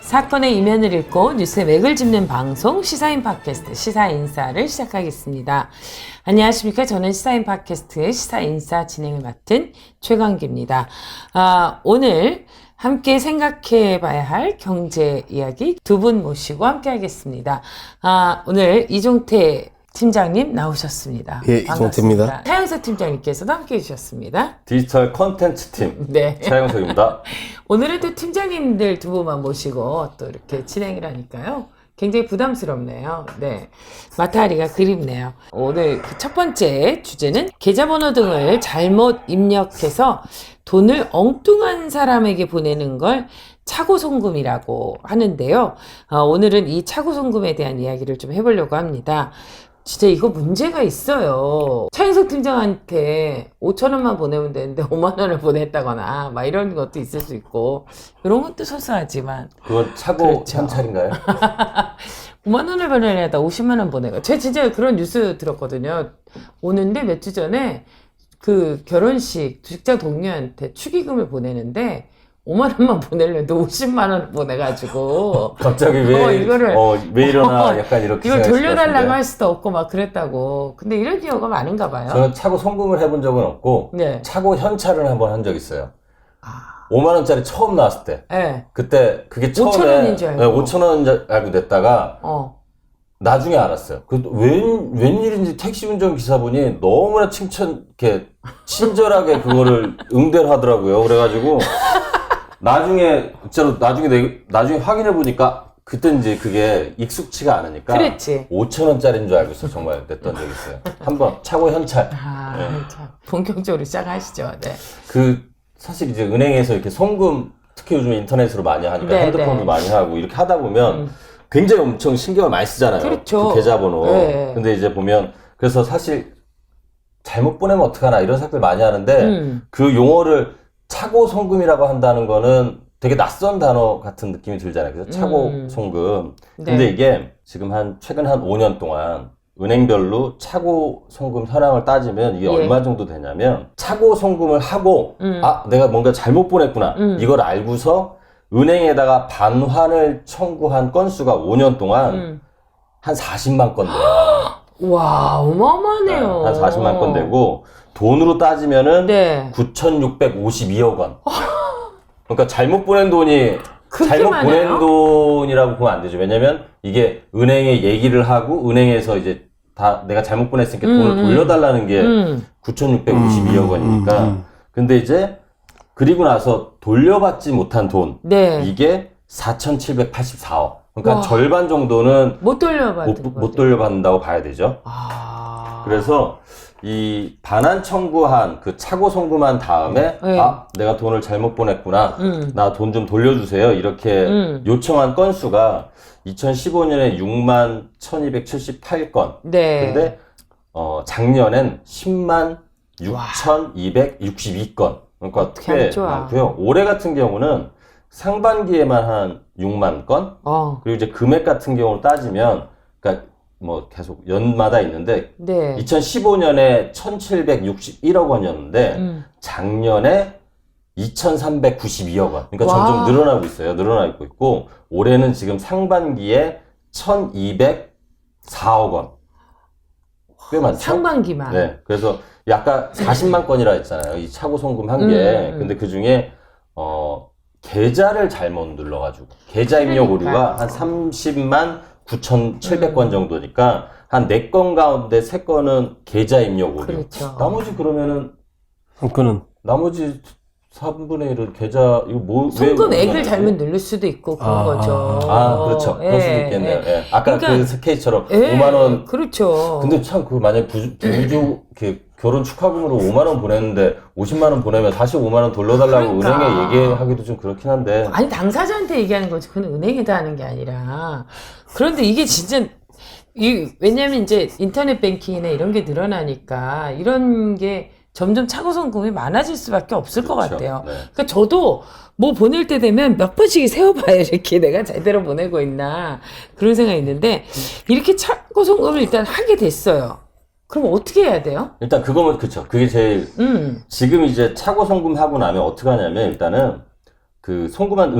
사건의 이면을 읽고 뉴스의 맥을 짚는 방송 시사인 팟캐스트 시사인사를 시작하겠습니다. 안녕하십니까. 저는 시사인 팟캐스트의 시사인사 진행을 맡은 최강기입니다. 오늘 함께 생각해 봐야 할 경제 이야기 두 분 모시고 함께 하겠습니다. 오늘 이종태 팀장님 나오셨습니다. 예, 이종태입니다. 차영석 팀장님께서도 함께 해주셨습니다. 디지털 컨텐츠 팀 네. 차영석입니다. 오늘은 또 팀장님들 두 분만 모시고 또 이렇게 진행을 하니까요. 굉장히 부담스럽네요. 네. 마타리가 그립네요. 오늘 그 첫 번째 주제는 계좌번호 등을 잘못 입력해서 돈을 엉뚱한 사람에게 보내는 걸 차고송금이라고 하는데요. 오늘은 이 차고송금에 대한 이야기를 좀 해보려고 합니다. 진짜 이거 문제가 있어요. 차영석 팀장한테 5,000원만 보내면 되는데 5만 원을 보냈다거나 막 이런 것도 있을 수 있고 이런 것도 소소하지만 그건 차고 그렇죠. 현찰인가요? 5만 원을 보내려다 50만 원 보내고 제가 진짜 그런 뉴스 들었거든요. 오는데 몇 주 전에 그 결혼식 직장 동료한테 축의금을 보내는데 5만 원만 보내려는데 50만 원을 보내가지고 갑자기 왜 일어나 약간 이렇게 이걸 생각하실 것 돌려달라고 같은데. 할 수도 없고 막 그랬다고. 근데 이런 경우가 많은가 봐요. 저는 차고 송금을 해본 적은 없고 네. 차고 현찰을 한번 한 적 있어요. 5만 원짜리 처음 나왔을 때. 네. 그때 그게 처음에 5,000원인 줄 알고. 5,000원 줄 알고 냈다가 나중에 알았어요. 웬일인지 택시 운전 기사분이 너무나 이렇게 친절하게 그거를 응대를 하더라고요. 그래가지고 나중에 진짜로 나중에 확인해 보니까 그때 이제 그게 익숙치가 않으니까 그랬지. 5,000원짜리인 줄 알고 있어. 정말 냈던 적이 있어요. 한번 차고 현찰. 네. 참 본격적으로 시작하시죠. 네. 사실 이제 은행에서 이렇게 송금 특히 요즘 인터넷으로 많이 하니까 네, 핸드폰도 네. 많이 하고 이렇게 하다 보면 굉장히 엄청 신경을 많이 쓰잖아요. 그렇죠. 그 계좌번호. 네. 근데 이제 보면 그래서 사실 잘못 보내면 어떡하나 이런 생각들 많이 하는데 그 용어를 차고 송금이라고 한다는 거는 되게 낯선 단어 같은 느낌이 들잖아요. 그래서 차고 송금. 근데 네. 이게 지금 최근 한 5년 동안 은행별로 차고 송금 현황을 따지면 이게 예. 얼마 정도 되냐면 차고 송금을 하고 내가 뭔가 잘못 보냈구나 이걸 알고서 은행에다가 반환을 청구한 건수가 5년 동안 한 40만 건 돼요. 와, 어마어마하네요. 한 40만 건 되고 돈으로 따지면은 네. 9,652억 원. 그러니까 잘못 보낸 돈이 그렇게 잘못 많아요? 보낸 돈이라고 보면 안 되죠. 왜냐면 이게 은행에 얘기를 하고 은행에서 이제 다 내가 잘못 보냈으니까 돈을 돌려달라는 게 9,652억 원이니까. 근데 이제 그리고 나서 돌려받지 못한 돈 네. 이게 4,784억. 그러니까 와. 절반 정도는 못 돌려받은 못 돌려받는다고 봐야 되죠. 그래서 이 반환 청구한 그 차고 송금한 다음에 네. 내가 돈을 잘못 보냈구나. 나 돈 좀 돌려주세요. 이렇게 요청한 건수가 2015년에 6만 1278건. 네. 근데 작년엔 10만 6,262건. 그러니까 어떻게 꽤 하면 좋아. 많고요. 올해 같은 경우는 상반기에만 한 6만 건. 그리고 이제 금액 같은 경우를 따지면 그러니까 뭐 계속 연마다 있는데 네. 2015년에 1,761억 원이었는데 작년에 2,392억 원. 그러니까 와. 점점 늘어나고 있어요. 늘어나고 있고 올해는 지금 상반기에 1,204억 원. 꽤 많죠? 상반기만. 네. 그래서 약간 40만 건이라 했잖아요. 이 차고 송금 한 게. 근데 그 중에 계좌를 잘못 눌러가지고 계좌 입력 오류가 한 30만 9,700건 정도니까 한 4건 가운데 3건은 계좌 입력 오류. 그렇죠. 나머지 그러면은 한 건은 나머지 3분의 1은 계좌 이거 뭐 송금액을 잘못 누를 수도 있고 그런 거죠. 그렇죠. 그럴 수도 있겠네요. 예. 아까 그러니까, 그 케이스처럼 예, 5만 원. 그렇죠. 근데 참 그 만약에 결혼 축하금으로 5만 원 보냈는데 50만 원 보내면 다시 5만 원 돌려달라고 그러니까. 은행에 얘기하기도 좀 그렇긴 한데. 아니 당사자한테 얘기하는 거지 그건 은행에다 하는 게 아니라. 그런데 이게 진짜 왜냐면 이제 인터넷 뱅킹이나 이런 게 늘어나니까 이런 게 점점 차고 송금이 많아질 수밖에 없을 것 그렇죠. 같아요. 네. 그러니까 저도 뭐 보낼 때 되면 몇 번씩 세워봐야 이렇게 내가 제대로 보내고 있나 그런 생각이 있는데 이렇게 차고 송금을 일단 하게 됐어요. 그럼 어떻게 해야 돼요? 일단 그거면 그쵸. 그게 제일 지금 이제 차고 송금하고 나면 어떻게 하냐면 일단은 그 송금한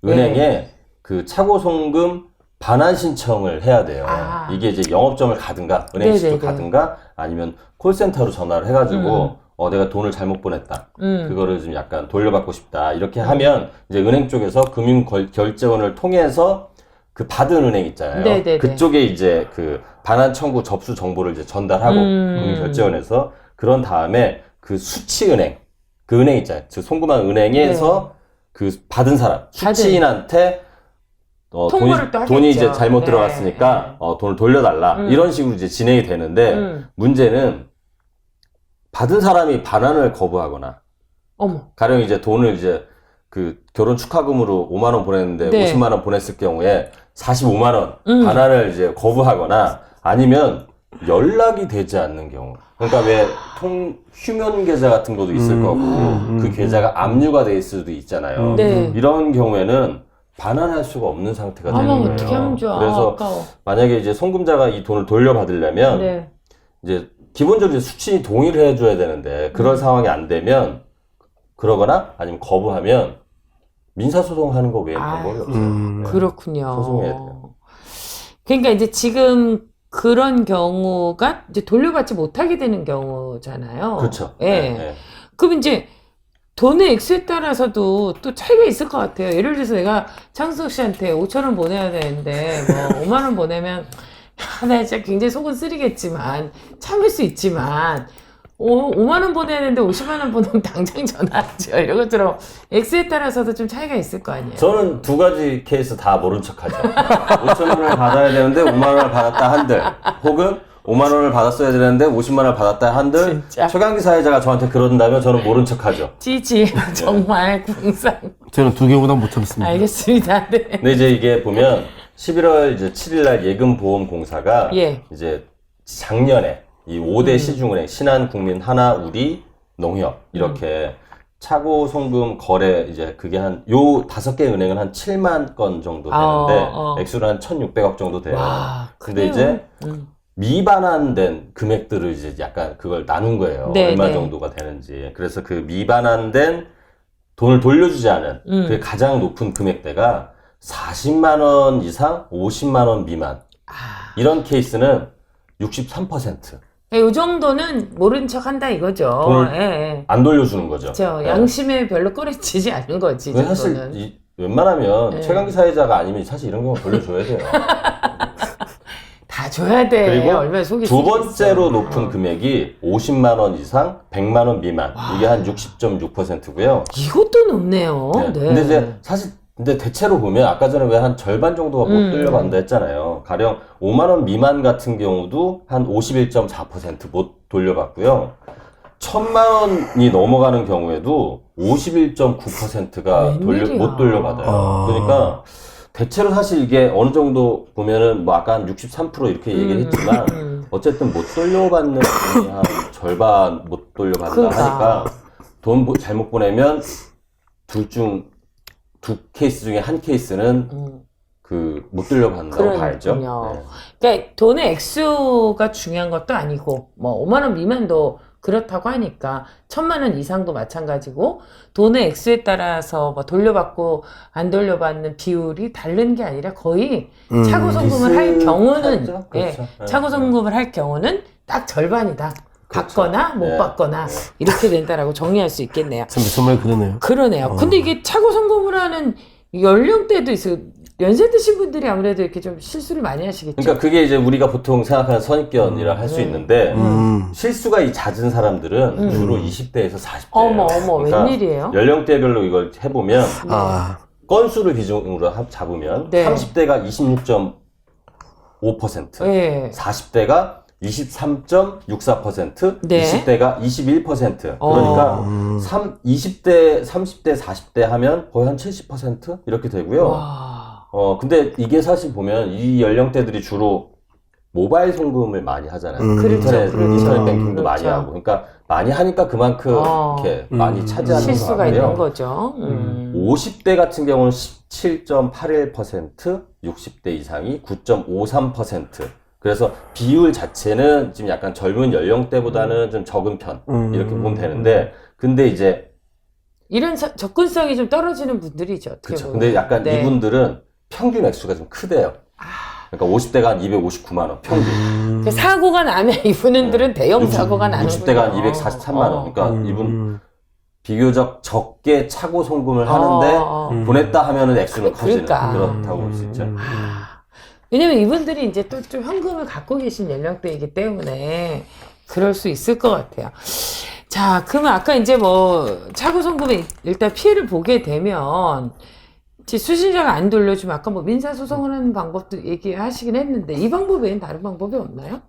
은행에 그 차고 송금 반환 신청을 해야 돼요. 아. 이게 이제 영업점을 가든가 은행식으로 네네네. 가든가 아니면 콜센터로 전화를 해가지고 내가 돈을 잘못 보냈다. 그거를 좀 약간 돌려받고 싶다. 이렇게 하면 이제 은행 쪽에서 금융결제원을 통해서 그 받은 은행 있잖아요. 네네네. 그쪽에 이제 그 반환 청구 접수 정보를 이제 전달하고 금융결제원에서 그런 다음에 그 수취은행 그 은행 있잖아요. 그 송금한 은행에서 그 받은 사람 수취인한테 통보를 또 돈이 하겠죠. 이제 잘못 네. 들어갔으니까 돈을 돌려달라 이런 식으로 이제 진행이 되는데 문제는 받은 사람이 반환을 거부하거나 어머. 가령 이제 돈을 이제 그 결혼 축하금으로 5만 원 보냈는데 네. 50만 원 보냈을 경우에 45만 원 반환을 이제 거부하거나 아니면 연락이 되지 않는 경우. 그러니까 왜 휴면 계좌 같은 것도 있을 거고 그 계좌가 압류가 돼 있을 수도 있잖아요. 네. 이런 경우에는 반환할 수가 없는 상태가 되는 거예요. 어떻게 하면 좋아. 그래서 아까워. 만약에 이제 송금자가 이 돈을 돌려받으려면 네. 이제 기본적으로 수취인이 동의를 해줘야 되는데 그럴 상황이 안 되면 그러거나 아니면 거부하면 민사소송하는 거 외에 방법이 없어요. 네. 그렇군요. 소송해야 돼요. 그러니까 이제 지금 그런 경우가 이제 돌려받지 못하게 되는 경우잖아요. 그렇죠. 예. 네, 네. 그럼 이제 돈의 액수에 따라서도 또 차이가 있을 것 같아요. 예를 들어서 내가 창석 씨한테 5천 원 보내야 되는데 뭐 5만 원 보내면 나 진짜 굉장히 속은 쓰리겠지만 참을 수 있지만 5만 원 보내야 되는데 50만 원 보내면 당장 전화하죠. 이런 것처럼 액수에 따라서도 좀 차이가 있을 거 아니에요. 저는 두 가지 케이스 다 모른 척하죠. 5천 원을 받아야 되는데 5만 원을 받았다 한들, 혹은 5만 원을 받았어야 되는데 50만 원을 받았다 한들, 진짜. 최강기 사회자가 저한테 그런다면 저는 모른 척하죠. 찌지 정말 궁상. 저는 두 개보다 못 참습니다. 알겠습니다. 네. 근데 이제 이게 보면 11월 이제 7일 날 예금보험공사가 예. 이제 작년에 이 5대 시중은행 신한국민 하나우리 농협 이렇게 차고 송금 거래 이제 그게 한 요 5개 은행은 한 7만 건 정도 되는데 액수는 한 1,600억 정도 돼요. 와, 근데 크네요. 이제 미반환된 금액들을 이제 약간 그걸 나눈 거예요. 네, 얼마 네. 정도가 되는지. 그래서 그 미반환된 돈을 돌려주지 않은 그 가장 높은 금액대가 40만 원 이상 50만 원 미만. 이런 케이스는 63%. 이 정도는 모른 척 한다 이거죠. 돈을 예, 예. 안 돌려주는 거죠. 그렇죠. 네. 양심에 별로 꺼리치지 않는 거지. 이 왜 사실 정도는. 웬만하면 네. 최강기 사회자가 아니면 사실 이런 경우 돌려줘야 돼요. 다 줘야 돼. 그리고 얼마나 속이 두 쓰겠어. 번째로 높은 금액이 50만 원 이상 100만 원 미만. 이게 한 60.6%고요. 이것도 높네요. 네. 네. 근데 이제 사실 근데 대체로 보면 아까 전에 왜 한 절반 정도가 못 돌려받는다 했잖아요. 가령 5만 원 미만 같은 경우도 한 51.4% 못 돌려받고요. 1,000만 원이 넘어가는 경우에도 51.9%가 웬일이야. 못 돌려받아요. 아. 그러니까 대체로 사실 이게 어느 정도 보면은 뭐 아까 한 63% 이렇게 얘기를 했지만 어쨌든 못 돌려받는 분이 한 절반 못 돌려받는다 그러니까. 하니까 돈 잘못 보내면 두 케이스 중에 한 케이스는 그 못 돌려받는다고 봐야죠. 그렇군요. 네. 그러니까 돈의 액수가 중요한 것도 아니고 뭐 5만 원 미만도 그렇다고 하니까 1,000만 원 이상도 마찬가지고 돈의 액수에 따라서 뭐 돌려받고 안 돌려받는 비율이 다른 게 아니라 거의 차고 송금을 할 경우는 비슷하죠? 예, 그렇죠. 네. 차고 송금을 할 경우는 딱 절반이다. 그렇죠. 받거나 못 네. 받거나 이렇게 된다라고 정리할 수 있겠네요. 정말 그러네요. 그러네요. 근데 이게 차고 송금을 하는 연령대도 있어요. 연세 드신 분들이 아무래도 이렇게 좀 실수를 많이 하시겠죠. 그러니까 그게 이제 우리가 보통 생각하는 선입견이라 할 수 있는데 실수가 이 잦은 사람들은 주로 20대에서 40대. 어머, 웬일이에요? 연령대별로 이걸 해보면 아, 건수를 기준으로 잡으면 네. 30대가 26.5%, 예. 40대가 23.64%, 네. 20대가 21%. 그러니까 20대, 30대, 40대 하면 거의 한 70% 이렇게 되고요. 와. 근데 이게 사실 보면 이 연령대들이 주로 모바일 송금을 많이 하잖아요. 그렇죠, 인터넷 그렇죠. 뱅킹도 많이 그렇죠. 하고. 그러니까 많이 하니까 그만큼 이렇게 많이 차지하는 것 실수가 있는 같고요. 거죠. 50대 같은 경우는 17.81%, 60대 이상이 9.53%. 그래서 비율 자체는 지금 약간 젊은 연령대보다는 좀 적은 편 이렇게 보면 되는데 근데 이제 이런 접근성이 좀 떨어지는 분들이죠. 어떻게 그렇죠. 보면. 근데 약간 네. 이분들은 평균 액수가 좀 크대요. 그러니까 50대가 한 259만 원 평균. 그 사고가 나면 이분들은 대형 사고가 나는 60대가 한 243만 원. 그러니까 이분 비교적 적게 차고 송금을 하는데 보냈다 하면은 액수는 커지는 그러니까. 그렇다고 볼 수 있죠. 왜냐면 이분들이 이제 또 좀 현금을 갖고 계신 연령대이기 때문에 그럴 수 있을 것 같아요. 자, 그러면 아까 이제 뭐 차고 송금에 일단 피해를 보게 되면 이제 수신자가 안 돌려주면 아까 뭐 민사소송을 하는 방법도 얘기하시긴 했는데 이 방법 외엔 다른 방법이 없나요?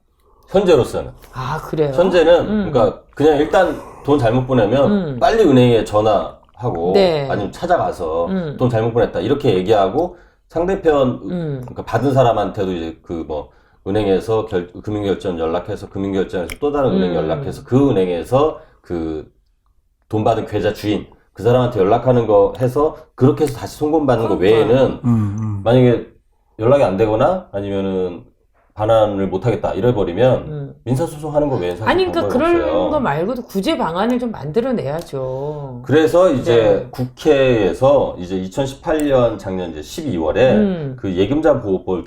현재로서는. 아, 그래요? 현재는 그러니까 그냥 일단 돈 잘못 보내면 빨리 은행에 전화하고 네. 아니면 찾아가서 돈 잘못 보냈다 이렇게 얘기하고 상대편 그러니까 받은 사람한테도 이제 그 뭐 은행에서 금융결제원 연락해서 금융결제원에서 또 다른 은행 연락해서 그 은행에서 그 돈 받은 계좌 주인 그 사람한테 연락하는 거 해서 그렇게 해서 다시 송금 받는 거 외에는 만약에 연락이 안 되거나 아니면은 반환을 못 하겠다 이래버리면 민사소송 하는 거 외에는 사실 아니, 그러니까 방법이 그런 없어요. 거 말고도 구제 방안을 좀 만들어내야죠. 그래서 이제 네. 국회에서 이제 2018년 작년 이제 12월에 그 예금자 보호법을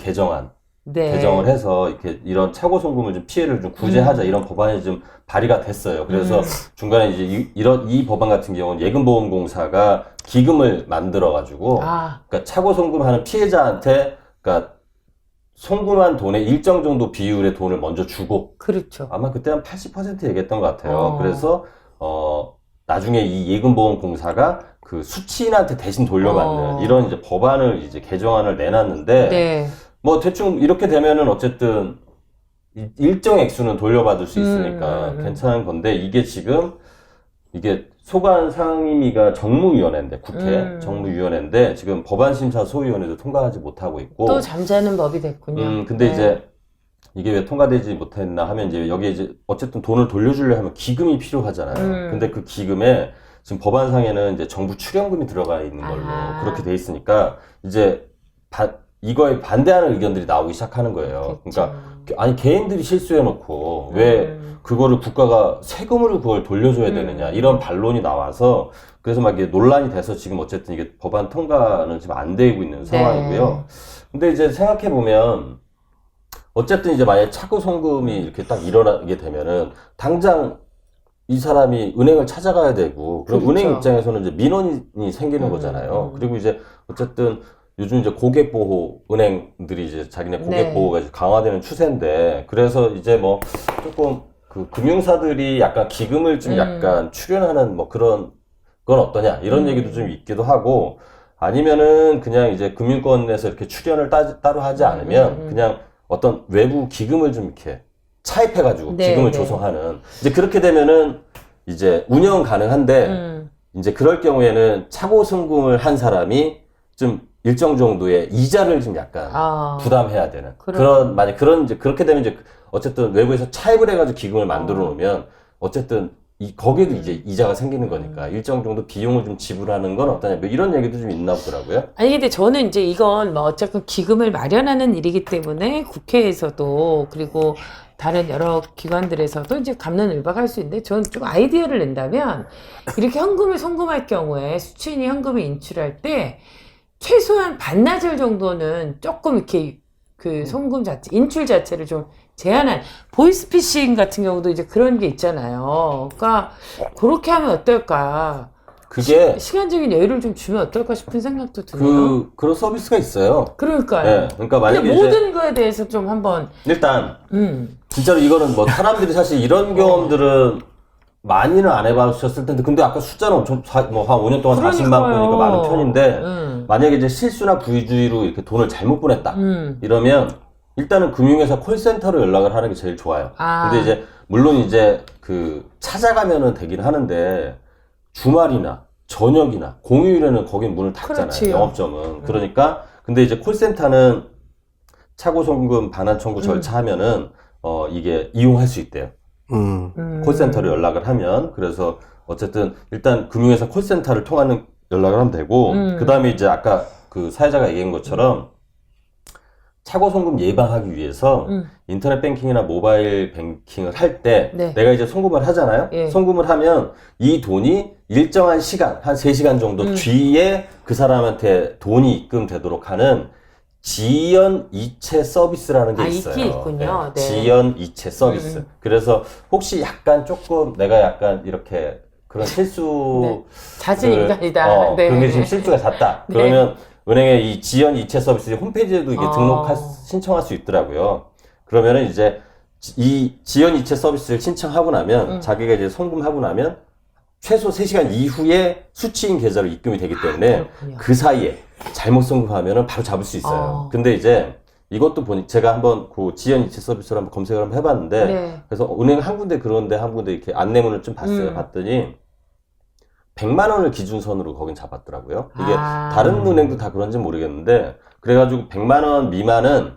네. 개정을 해서 이렇게 이런 차고 송금을 좀 피해를 좀 구제하자 이런 법안이 좀 발의가 됐어요. 그래서 중간에 이제 이 법안 같은 경우는 예금보험공사가 기금을 만들어 가지고 그러니까 차고 송금하는 피해자한테 그러니까 송금한 돈의 일정 정도 비율의 돈을 먼저 주고 그렇죠. 아마 그때 한 80% 얘기했던 것 같아요. 그래서 나중에 이 예금보험공사가 그 수취인한테 대신 돌려받는 이런 이제 법안을 이제 개정안을 내놨는데 네. 뭐 대충 이렇게 되면은 어쨌든 일정 액수는 돌려받을 수 있으니까 괜찮은 건데 이게 지금 이게 소관 상임위가 정무위원회인데 국회 정무위원회인데 지금 법안심사소위원회도 통과하지 못하고 있고 또 잠자는 법이 됐군요. 근데 네. 이제 이게 왜 통과되지 못했나 하면 이제 여기에 이제 어쨌든 돈을 돌려주려 하면 기금이 필요하잖아요. 근데 그 기금에 지금 법안상에는 이제 정부 출연금이 들어가 있는 걸로 그렇게 돼 있으니까 이제 이거에 반대하는 의견들이 나오기 시작하는 거예요. 그렇죠. 그러니까 아니 개인들이 실수해놓고 왜 그거를 국가가 세금으로 그걸 돌려줘야 되느냐 이런 반론이 나와서 그래서 막 이게 논란이 돼서 지금 어쨌든 이게 법안 통과는 지금 안 되고 있는 상황이고요. 근데 이제 생각해 보면 어쨌든 이제 만약에 차고 송금이 이렇게 딱 일어나게 되면은 당장 이 사람이 은행을 찾아가야 되고 그럼 그렇죠. 은행 입장에서는 이제 민원이 생기는 거잖아요. 그리고 이제 어쨌든 요즘 이제 고객 보호 은행들이 이제 자기네 고객 네. 보호가 이제 강화되는 추세인데 그래서 이제 뭐 조금 그 금융사들이 약간 기금을 좀 약간 출연하는 뭐 그런 건 어떠냐 이런 얘기도 좀 있기도 하고 아니면은 그냥 이제 금융권에서 이렇게 출연을 따로 하지 않으면 그냥 어떤 외부 기금을 좀 이렇게 차입해가지고 네, 기금을 네. 조성하는 이제 그렇게 되면은 이제 운영 가능한데 이제 그럴 경우에는 차고 송금을 한 사람이 좀 일정 정도의 이자를 좀 약간 부담해야 되는 만약 이제 그렇게 되면 이제 어쨌든 외부에서 차입을 해가지고 기금을 만들어 놓으면 어쨌든 거기에도 이제 이자가 생기는 거니까 일정 정도 비용을 좀 지불하는 건 어떠냐 뭐 이런 얘기도 좀 있나 보더라고요. 아니 근데 저는 이제 이건 뭐 어쨌든 기금을 마련하는 일이기 때문에 국회에서도 그리고 다른 여러 기관들에서도 이제 갑론을박할 수 있는데 저는 좀 아이디어를 낸다면 이렇게 현금을 송금할 경우에 수취인이 현금을 인출할 때 최소한 반나절 정도는 조금 이렇게 그 송금 자체, 인출 자체를 좀 제한한 보이스피싱 같은 경우도 이제 그런 게 있잖아요. 그러니까 그렇게 하면 어떨까? 그게 시간적인 여유를 좀 주면 어떨까 싶은 생각도 드네요. 그런 서비스가 있어요. 그러니까요. 네, 그러니까 만약에 근데 이제 모든 거에 대해서 좀 한번 일단 진짜로 이거는 뭐 사람들이 사실 이런 경험들은 많이는 안 해봤었을 텐데 근데 아까 숫자는 엄청 뭐 한 5년 동안 40만 건이니까 많은 편인데 만약에 이제 실수나 부주의로 이렇게 돈을 잘못 보냈다 이러면 일단은 금융회사 콜센터로 연락을 하는 게 제일 좋아요. 근데 이제 물론 이제 그 찾아가면은 되긴 하는데 주말이나 저녁이나 공휴일에는 거긴 문을 닫잖아요. 그렇지요. 영업점은. 그러니까 근데 이제 콜센터는 차고 송금 반환 청구 절차하면은 이게 이용할 수 있대요. 콜센터로 연락을 하면 그래서 어쨌든 일단 금융회사 콜센터를 통하는 연락을 하면 되고 그 다음에 이제 아까 그 사회자가 얘기한 것처럼 차고 송금 예방하기 위해서 인터넷 뱅킹이나 모바일 뱅킹을 할 때 네. 내가 이제 송금을 하잖아요. 예. 송금을 하면 이 돈이 일정한 시간 한 3시간 정도 뒤에 그 사람한테 돈이 입금되도록 하는 지연 이체 서비스라는 게 있어요. 있긴 있군요. 네. 지연 이체 서비스. 그래서 혹시 약간 조금 내가 약간 이렇게 그런 실수 잦은 인간이다. 네. 그런 게 지금 실수가 잦다. 네. 그러면 은행에 이 지연 이체 서비스 홈페이지에도 이게 신청할 수 있더라고요. 그러면은 이제 이 지연 이체 서비스를 신청하고 나면 자기가 이제 송금하고 나면 최소 3시간 이후에 수취인 계좌로 입금이 되기 때문에 그 사이에 잘못 송금하면은 바로 잡을 수 있어요. 근데 이제 이것도 보니 제가 한번 그 지연 이체 서비스를 한번 검색을 한번 해봤는데 네. 그래서 은행 한 군데 그런데 한 군데 이렇게 안내문을 좀 봤어요. 봤더니 100만 원을 기준선으로 거긴 잡았더라고요. 이게 다른 은행도 다 그런지 모르겠는데 그래가지고 100만 원 미만은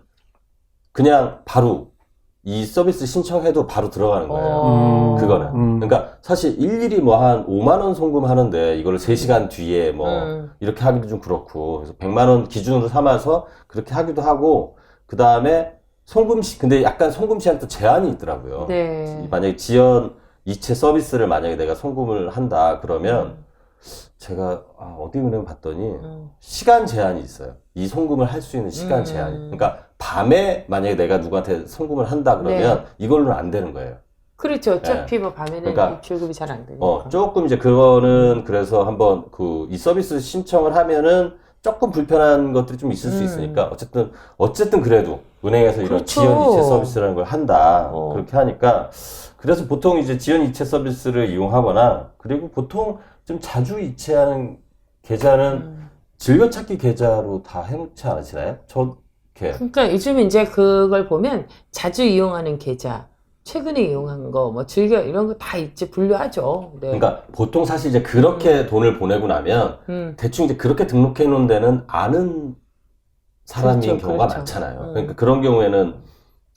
그냥 바로 이 서비스 신청해도 바로 들어가는 거예요. 그거는. 그러니까 사실 일일이 뭐 한 5만 원 송금하는데 이걸 3시간 뒤에 뭐 이렇게 하기도 좀 그렇고 그래서 100만 원 기준으로 삼아서 그렇게 하기도 하고 그 다음에 근데 약간 송금 시한도 제한이 있더라고요. 네. 만약에 지연 이체 서비스를 만약에 내가 송금을 한다 그러면 제가 어디 은행 봤더니 시간 제한이 있어요. 이 송금을 할 수 있는 시간 제한이. 그러니까 밤에 만약에 내가 누구한테 송금을 한다 그러면 이걸로는 안 되는 거예요. 그렇죠. 어차피 뭐 밤에는 그러니까, 입출금이 잘 안 되니까. 조금 이제 그거는 그래서 한번 이 서비스 신청을 하면은 조금 불편한 것들이 좀 있을 수 있으니까 어쨌든 그래도 은행에서 이런 그렇죠. 지연 이체 서비스라는 걸 한다. 그렇게 하니까 그래서 보통 이제 지연 이체 서비스를 이용하거나 그리고 보통 좀 자주 이체하는 계좌는 즐겨찾기 계좌로 다 해놓지 않으시나요? 그러니까 요즘 이제 그걸 보면 자주 이용하는 계좌, 최근에 이용한 거, 뭐 즐겨 이런 거 다 있지 분류하죠. 네. 그러니까 보통 사실 이제 그렇게 돈을 보내고 나면 대충 이제 그렇게 등록해 놓은 데는 아는 사람인 그렇죠, 경우가 그렇죠. 많잖아요. 그러니까 그런 경우에는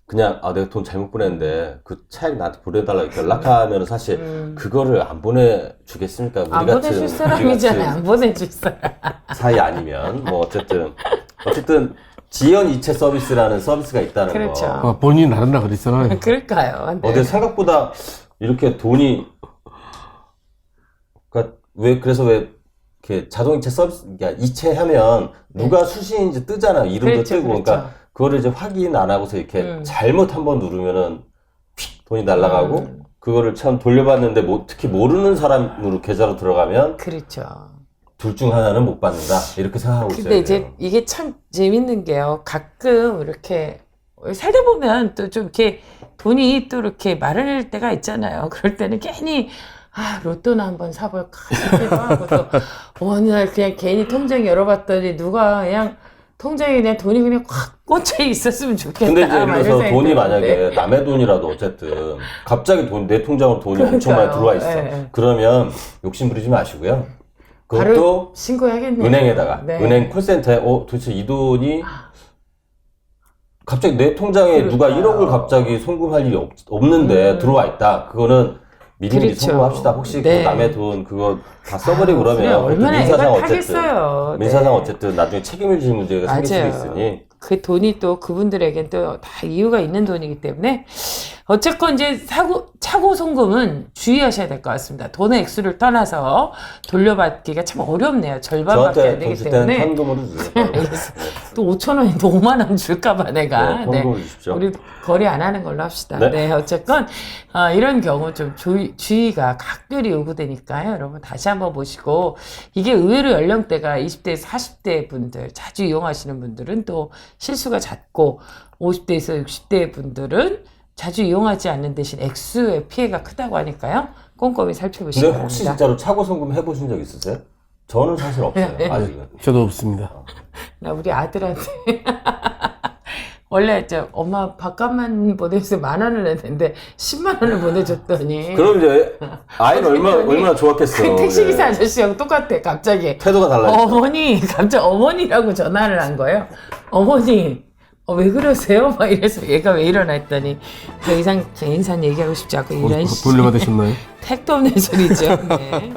그냥 내가 돈 잘못 보냈는데 그 차액 나한테 보내달라고 이렇게 연락하면 사실 그거를 안 보내주겠습니까? 안 보내줄 사람이잖아요. 안 보내줄 사람. 사이 아니면 뭐 어쨌든 지연 이체 서비스라는 서비스가 있다는 그렇죠. 거. 본인이 나른다 그랬잖아요. 그럴까요? 네. 근데 생각보다 이렇게 돈이 그러니까 그래서 왜 이렇게 자동이체 서비스 그러니까 이체하면 누가 수신인지 뜨잖아요. 이름도 그렇죠, 뜨고 그렇죠. 그러니까 그거를 이제 확인 안 하고서 이렇게 잘못 한번 누르면은 휙 돈이 날아가고 그거를 참 돌려받는데 특히 모르는 사람으로 계좌로 들어가면 그렇죠. 둘 중 하나는 못 받는다 이렇게 생각하고 있어요. 근데 이제 이게 참 재밌는 게요. 가끔 이렇게 살다 보면 또 좀 이렇게 돈이 또 이렇게 마를 때가 있잖아요. 그럴 때는 괜히 로또나 한번 사볼까 싶기도 하고 또 어느 날 그냥 괜히 통장 열어봤더니 누가 그냥 통장에 그냥 돈이 그냥 확 꽂혀 있었으면 좋겠다. 근데 이제 예를 들어서 돈이 생각이 만약에 드는데. 남의 돈이라도 어쨌든 갑자기 내 통장으로 돈이 엄청 많이 들어와 있어. 네. 그러면 욕심 부리지 마시고요. 바로 그것도 신고해야겠네요. 은행에다가 네. 은행 콜센터에 도대체 이 돈이 갑자기 내 통장에 누가 1억을 갑자기 송금할 일이 없는데 들어와 있다. 그거는 미리미리 그렇죠. 송금합시다. 혹시 네. 그 남의 돈 그거 다 써버리고 그래, 그러면 얼마나 민사상 애가타겠어요. 민사상 네. 어쨌든 나중에 책임을 질 문제가 생길 맞아요. 수도 있으니 그 돈이 또 그분들에겐 또 다 이유가 있는 돈이기 때문에 어쨌건 이제 차고 송금은 주의하셔야 될 것 같습니다. 돈의 액수를 떠나서 돌려받기가 참 어렵네요. 절반밖에 안 저한테 돈 되기 줄 때는 때문에 현금으로 주세요. 또 5천 원이 또 5만 원 줄까봐 내가 네, 현금으로 주십시오. 우리 거래 안 하는 걸로 합시다. 네. 네, 어쨌건 이런 경우 좀 주의가 각별히 요구되니까요. 여러분 다시 한번 보시고 이게 의외로 연령대가 20대에서 40대 분들 자주 이용하시는 분들은 또 실수가 잦고 50대에서 60대 분들은 자주 이용하지 않는 대신 액수의 피해가 크다고 하니까요. 꼼꼼히 살펴보시기 근데 바랍니다. 혹시 진짜로 차고 송금 해보신 적 있으세요? 저는 사실 없어요. 네. 아직은. 저도 없습니다. 나 우리 아들한테 원래 엄마 밥값만 보내주세요 10,000원을 냈는데 10만 원을 보내줬더니 그럼 이제 아이는 얼마나 좋았겠어요. 그 택시기사 예. 아저씨하고 똑같아. 갑자기 태도가 달라졌죠. 갑자기 어머니라고 전화를 한 거예요. 어머니 왜 그러세요? 막 이래서 얘가 왜 이러나 했더니 더 이상 인사 얘기하고 싶지 않고 이런 돌려받으셨나요? 택도 없는 소리죠. 네.